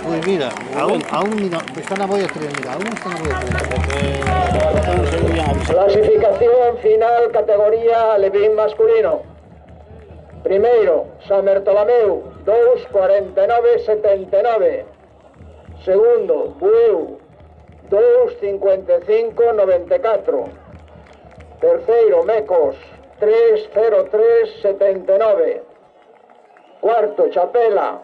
Pues mira, aún mira, está na boia 3, mira, aún está na boia 3. Clasificación final, categoría alevín masculino. Primeiro, San Bertolomeu, 2:49:79. Segundo, Bueu, 2:55:94. Terceiro, Mecos, 3:03:79. Cuarto, Chapela,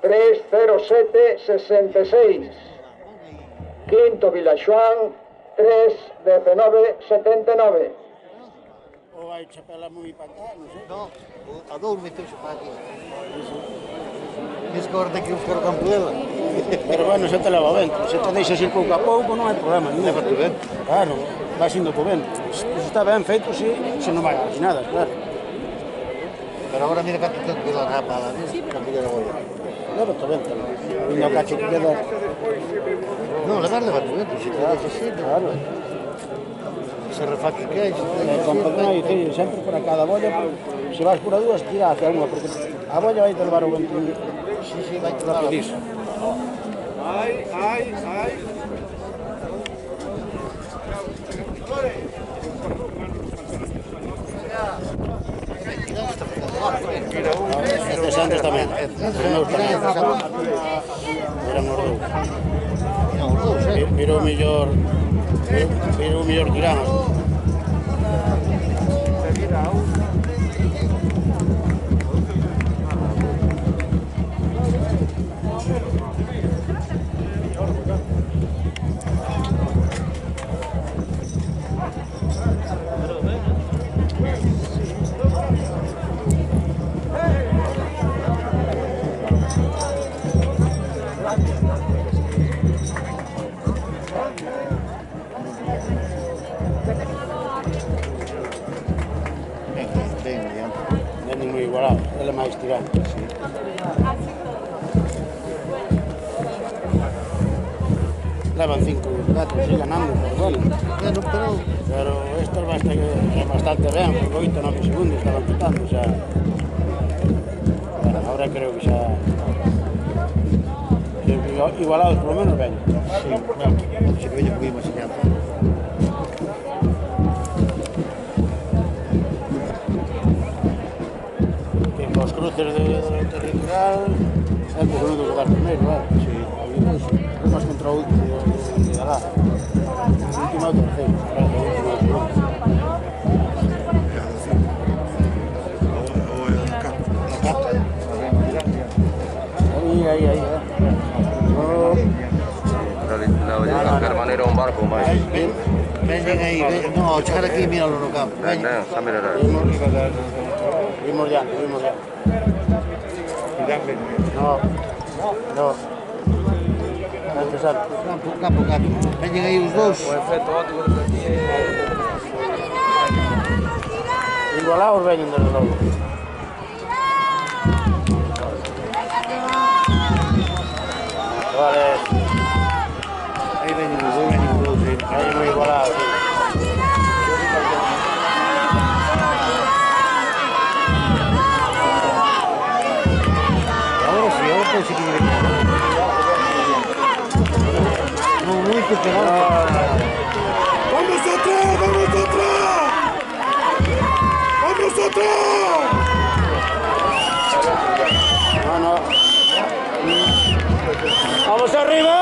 3:07:66. Quinto, Vilaxoán, 3:19:79. O vai Chapela moi para cá, non sei. No, a dous meteuse para aquí. Tens que agora que buscar o campo dela. Pero bueno, se te leva o vento. Se te deixas ir pouco a pouco, non hai problema. Leva o vento. Claro, vai indo co vento. Se está ben feito, se non vai a nada, claro. Pero agora mira canto ten que dar rapa a la vez, canto queda boia. Leva o vento. Vindo o cacho que queda. No, leva o vento, se te das así, claro. Se refaque que hai, Acompañai, sempre para cada bolla, se vas por a dúas, tira hacia unha, porque a bolla vai te levar o vento. Sí, vai te levar Rapidísimo. Ai. Estes antes tamén. Eran os dous. Virou mellor tiramos. Venden moi igualado, ele máis tirante. Levan 5 metros e ganando por gol. Pero estos bastante ben, porque 8-9 segundos estaban quitando xa. Bueno, ahora creo que xa igualados por lo menos ben. Sí, claro, se que veño un poquinho máis enseñado. Os cruces do territorial é por uno do lugar primeiro, claro. Si, más contra o último de alá. O último é o terceiro, claro, o último é o segundo. Aí. La olla de Carman era un barco máis. Veñen aí, no, chegar aquí, míralo no campo. Xa mirarás. Vimos ya. No. Antes. Campo. Veñen aí os dous. O efecto óptico de aquí Igualados veñen desde logo. Vale. Aí veñen os dous, Aí moi igualados. Agora sí, agora pode ser que viene. Non moito, pero... ¡Vamos atrás! No. ¡Vamos arriba!